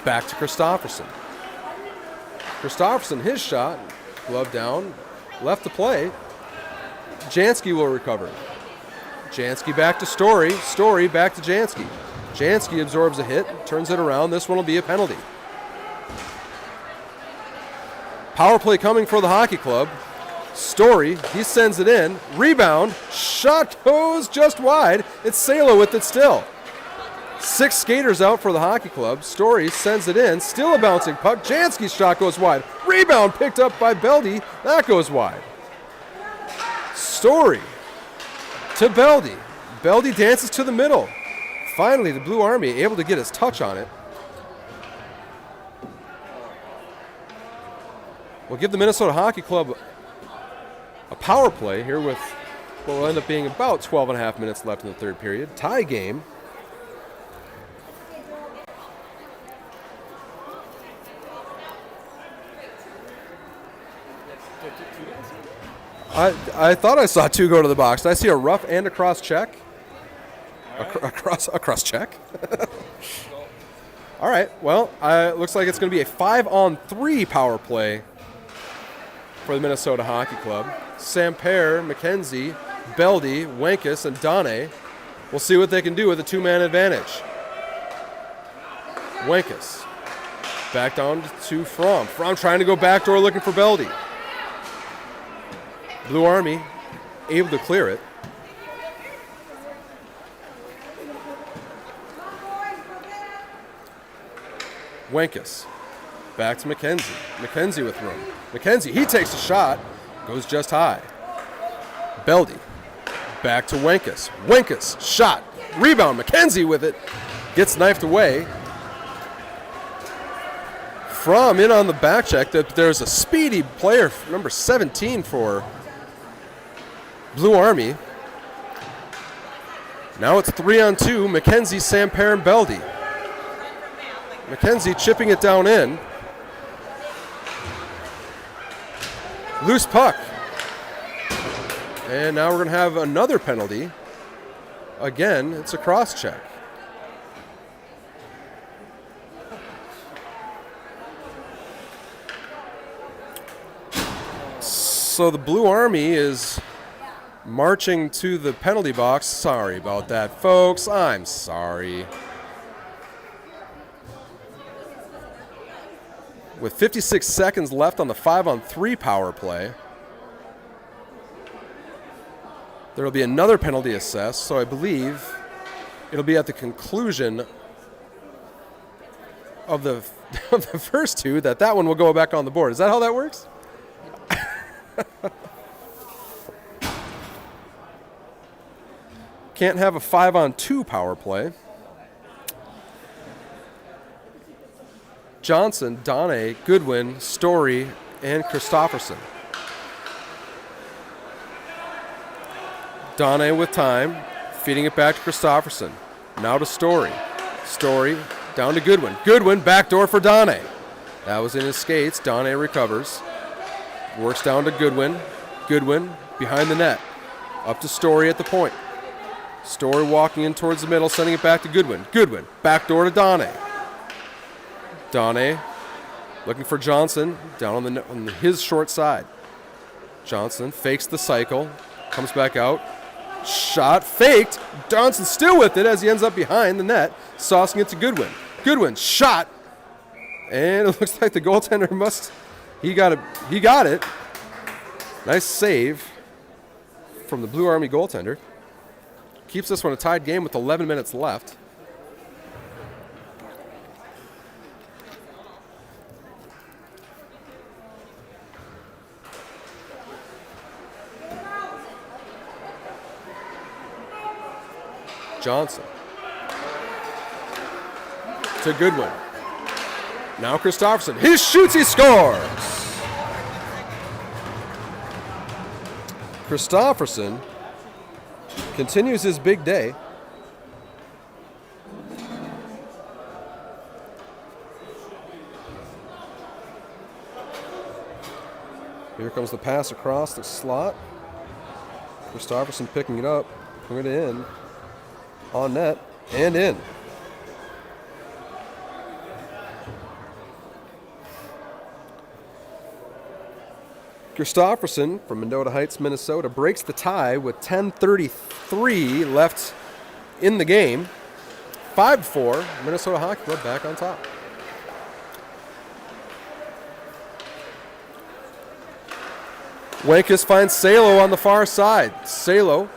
Back to Christofferson. Christofferson, his shot, glove down, left to play. Jansky will recover. Jansky back to Story. Story back to Jansky. Jansky absorbs a hit, turns it around. This one will be a penalty. Power play coming for the hockey club. Story, he sends it in. Rebound. Shot goes just wide. It's Salo with it still. 6 skaters out for the hockey club. Story sends it in. Still a bouncing puck. Jansky's shot goes wide. Rebound picked up by Beldy. That goes wide. Story to Beldy. Beldy dances to the middle. Finally, the Blue Army able to get his touch on it. We'll give the Minnesota Hockey Club a power play here with what will end up being about 12 and a half minutes left in the third period. Tie game. I thought I saw 2 go to the box. Did I see a rough and a cross check? A cross check? All right. Well, it looks like it's going to be a 5-on-3 power play for the Minnesota Hockey Club. Samper, McKenzie, Beldy, Wenkus, and Dane. We'll see what they can do with a 2-man advantage. Wenkus. Back down to Fromm. Fromm trying to go backdoor looking for Beldy. Blue Army able to clear it. Wenkus. Back to McKenzie. McKenzie with room. McKenzie, he takes a shot. Goes just high. Beldy. Back to Wenkus. Wenkus, shot. Rebound. McKenzie with it. Gets knifed away. Fromm in on the back check. There's a speedy player, number 17 for Blue Army. Now it's 3-on-2. McKenzie, Samper, and Beldy. McKenzie chipping it down in. Loose puck. And now we're going to have another penalty. Again, it's a cross check. So the Blue Army is marching to the penalty box. Sorry about that, folks. I'm sorry. With 56 seconds left on the 5-on-3 power play, there will be another penalty assessed, so I believe it'll be at the conclusion of the first 2 that one will go back on the board. Is that how that works? Can't have a 5-on-2 power play. Johnson, Dane, Goodwin, Story, and Christofferson. Dane with time, feeding it back to Christofferson. Now to Story. Story down to Goodwin. Goodwin, backdoor for Dane. That was in his skates. Dane recovers. Works down to Goodwin. Goodwin behind the net. Up to Story at the point. Story walking in towards the middle, sending it back to Goodwin. Goodwin, backdoor to Dane. Dane looking for Johnson down on his short side. Johnson fakes the cycle, comes back out. Shot faked. Johnson still with it as he ends up behind the net, saucing it to Goodwin. Goodwin shot, and it looks like the goaltender he got it. Nice save from the Blue Army goaltender. Keeps this one a tied game with 11 minutes left. Johnson to Goodwin. Now Christofferson. He shoots, he scores! Christofferson continues his big day. Here comes the pass across the slot. Christofferson picking it up, putting it in. On net and in. Christofferson from Mendota Heights, Minnesota, breaks the tie with 10:33 left in the game. 5-4, Minnesota Hockey Club back on top. Wankus finds Salo on the far side. Salo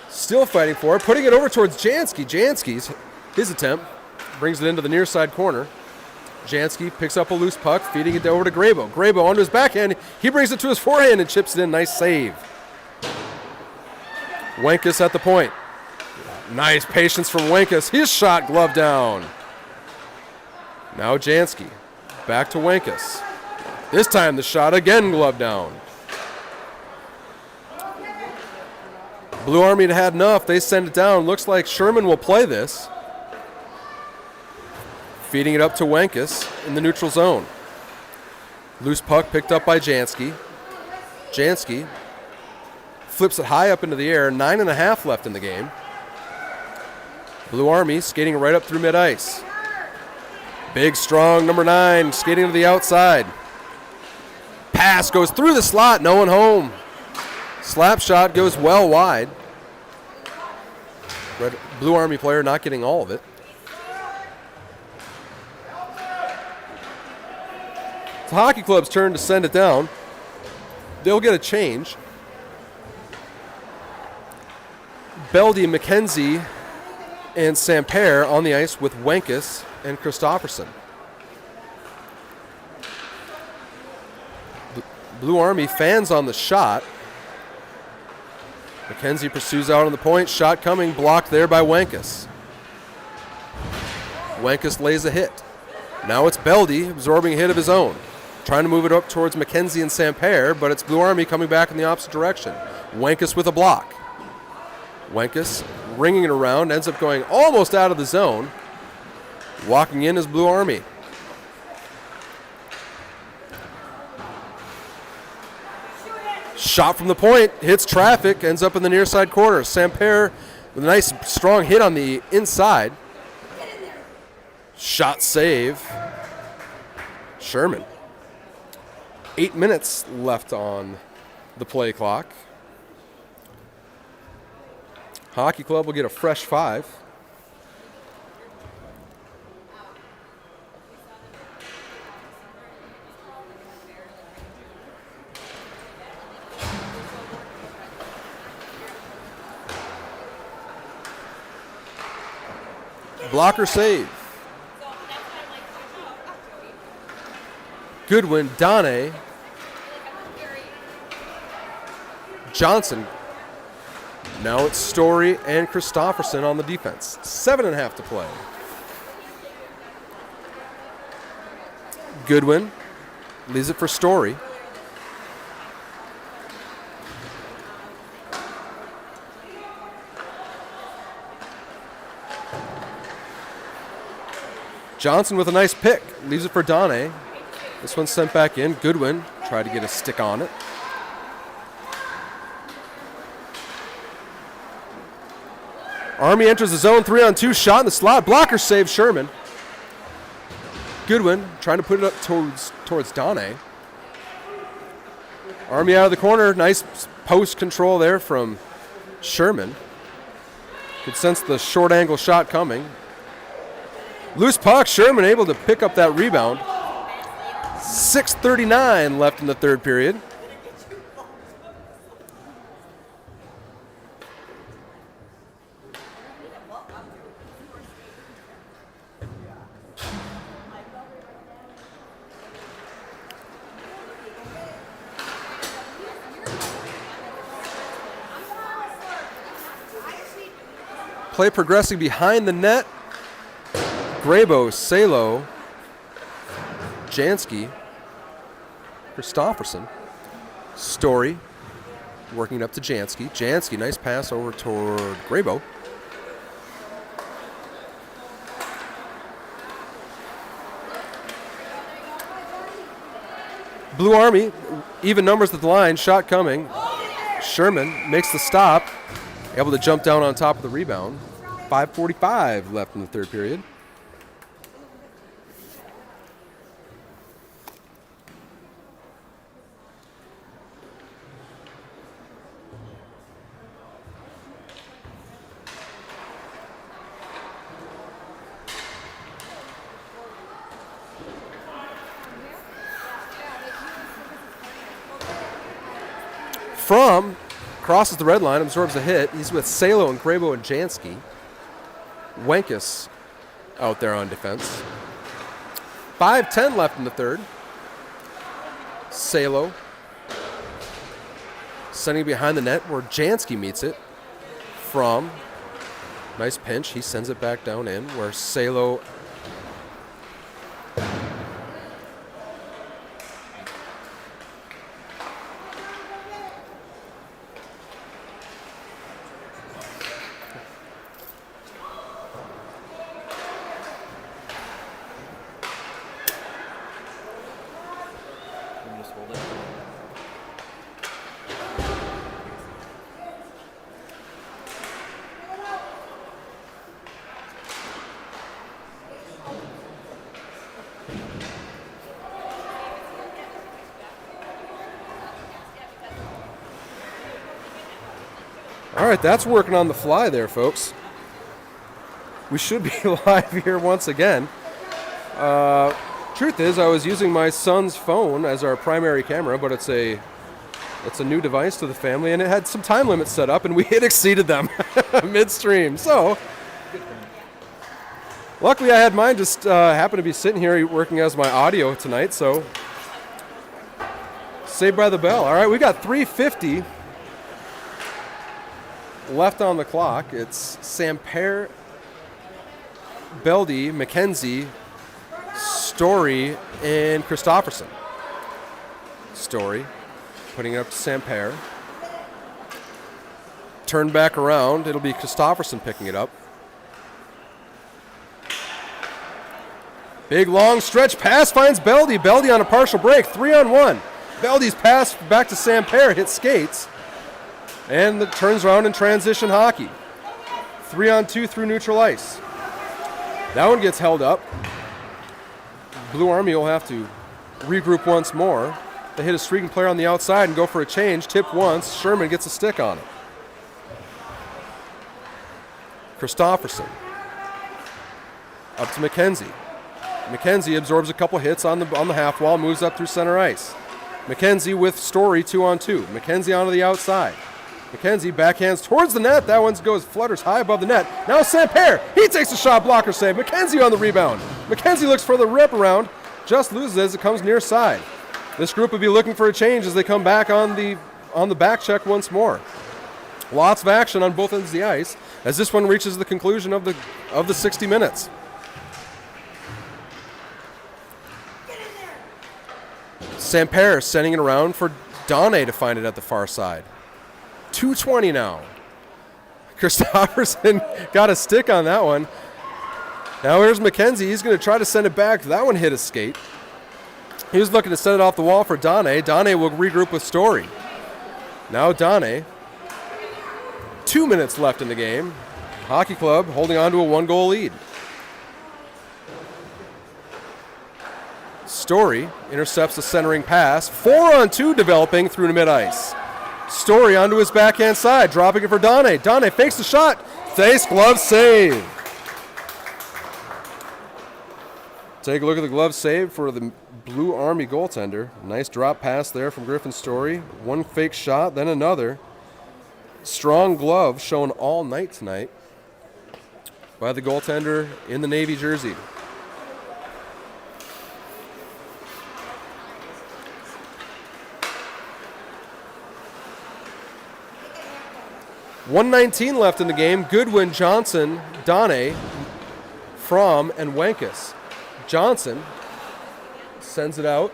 still fighting for it, putting it over towards Jansky. Jansky's his attempt brings it into the near side corner. Jansky picks up a loose puck, feeding it over to Grabo. Grabo onto his backhand. He brings it to his forehand and chips it in. Nice save. Wankus at the point. Nice patience from Wankus. His shot glove down. Now Jansky. Back to Wankus. This time the shot again glove down. Blue Army had enough. They send it down. Looks like Sherman will play this. Feeding it up to Wankus in the neutral zone. Loose puck picked up by Jansky. Jansky flips it high up into the air. 9.5 left in the game. Blue Army skating right up through mid-ice. Big, strong number 9 skating to the outside. Pass goes through the slot. No one home. Slap shot goes well wide. Blue Army player not getting all of it. It's the Hockey Club's turn to send it down. They'll get a change. Beldy, McKenzie, and Sampere on the ice with Wankus and Christofferson. Blue Army fans on the shot. McKenzie pursues out on the point. Shot coming, blocked there by Wankus. Wankus lays a hit. Now it's Beldy absorbing a hit of his own. Trying to move it up towards McKenzie and Sampere, but it's Blue Army coming back in the opposite direction. Wankus with a block. Wankus ringing it around, ends up going almost out of the zone. Walking in is Blue Army. Shot from the point, hits traffic, ends up in the near side corner. Sampere with a nice strong hit on the inside. Shot save. Sherman. 8 minutes left on the play clock. Hockey Club will get a fresh 5. Blocker save. Goodwin, Donne, Johnson. Now it's Story and Christofferson on the defense. 7.5 to play. Goodwin leaves it for Story. Johnson with a nice pick. Leaves it for Donne. This one's sent back in. Goodwin tried to get a stick on it. Army enters the zone. 3-on-2 shot in the slot. Blocker save Sherman. Goodwin trying to put it up towards Donne. Army out of the corner. Nice post control there from Sherman. Could sense the short angle shot coming. Loose puck, Sherman able to pick up that rebound. 6:39 left in the third period. Play progressing behind the net. Grabo, Salo, Jansky, Christofferson, Story, working up to Jansky. Jansky, nice pass over toward Grabo. Blue Army, even numbers at the line, shot coming. Sherman makes the stop, able to jump down on top of the rebound. 5:45 left in the third period. From crosses the red line, absorbs a hit. He's with Salo and Grabo and Jansky. Wenkus out there on defense. 5:10 left in the third. Salo sending behind the net where Jansky meets it. From nice pinch, he sends it back down in where Salo All right, that's working on the fly there, folks. We should be live here once again. Truth is, I was using my son's phone as our primary camera, but it's a new device to the family, and it had some time limits set up, and we had exceeded them midstream. So, luckily I had mine just happen to be sitting here working as my audio tonight, so saved by the bell. All right, we got 3:50 left on the clock. It's Samper, Beldy, McKenzie, Story, and Christofferson. Story putting it up to Samper. Turn back around. It'll be Christofferson picking it up. Big long stretch pass finds Beldy. Beldy on a partial break. 3-on-1. Beldy's pass back to Samper hits skates. And it turns around in transition hockey. 3-on-2 through neutral ice. That one gets held up. Blue Army will have to regroup once more. They hit a streaking player on the outside and go for a change. Tip once. Sherman gets a stick on it. Christofferson. Up to McKenzie. McKenzie absorbs a couple hits on the half wall, moves up through center ice. McKenzie with Story 2-on-2. McKenzie onto the outside. McKenzie backhands towards the net. That one flutters high above the net. Now Samper. He takes a shot blocker save. McKenzie on the rebound. McKenzie looks for the rip around. Just loses as it comes near side. This group will be looking for a change as they come back on the back check once more. Lots of action on both ends of the ice as this one reaches the conclusion of the 60 minutes. Samper sending it around for Donne to find it at the far side. 2:20 now. Christofferson got a stick on that one. Now here's McKenzie. He's going to try to send it back. That one hit his skate. He was looking to send it off the wall for Donne. Donne will regroup with Story. Now Donne. 2 minutes left in the game. Hockey Club holding on to a 1-goal lead. Story intercepts the centering pass. 4-on-2 developing through the mid-ice. Story onto his backhand side, dropping it for Donne. Donne fakes the shot. Face glove save. Take a look at the glove save for the Blue Army goaltender. Nice drop pass there from Griffin Story. One fake shot, then another. Strong glove shown all night tonight by the goaltender in the Navy jersey. .119 left in the game. Goodwin, Johnson, Donne, Fromm, and Wenkus. Johnson sends it out.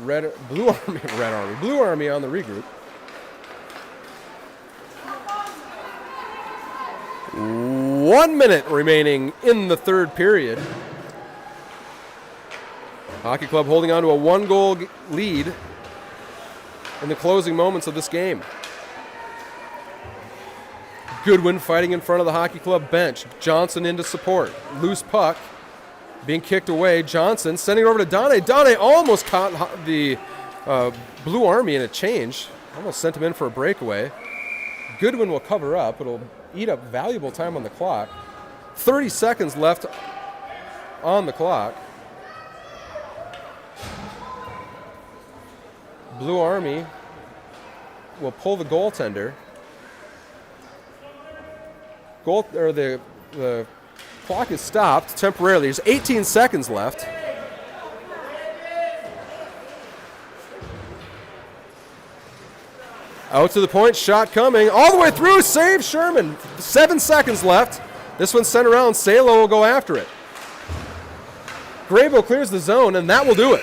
Blue Army on the regroup. 1 minute remaining in the third period. Hockey Club holding on to a 1-goal lead in the closing moments of this game. Goodwin fighting in front of the Hockey Club bench. Johnson into support. Loose puck being kicked away. Johnson sending it over to Donne. Donne almost caught the Blue Army in a change. Almost sent him in for a breakaway. Goodwin will cover up. It'll eat up valuable time on the clock. 30 seconds left on the clock. Blue Army will pull the goaltender. The clock is stopped temporarily. There's 18 seconds left. Out to the point, shot coming, all the way through, save Sherman. 7 seconds left. This one's sent around, Salo will go after it. Graybill clears the zone, and that will do it.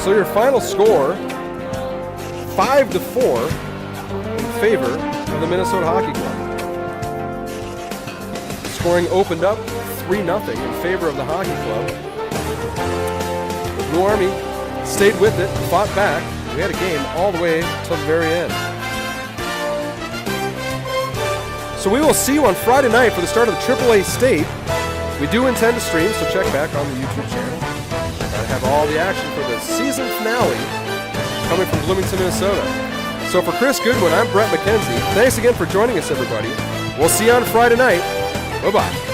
So your final score, 5-4 in favor of the Minnesota Hockey Club. Scoring opened up 3-0 in favor of the Hockey Club. The Blue Army stayed with it, fought back. We had a game all the way till the very end. So we will see you on Friday night for the start of the AAA State. We do intend to stream, so check back on the YouTube channel. I have all the action for the season finale coming from Bloomington, Minnesota. So for Chris Goodwin, I'm Brett McKenzie. Thanks again for joining us, everybody. We'll see you on Friday night. Bye-bye.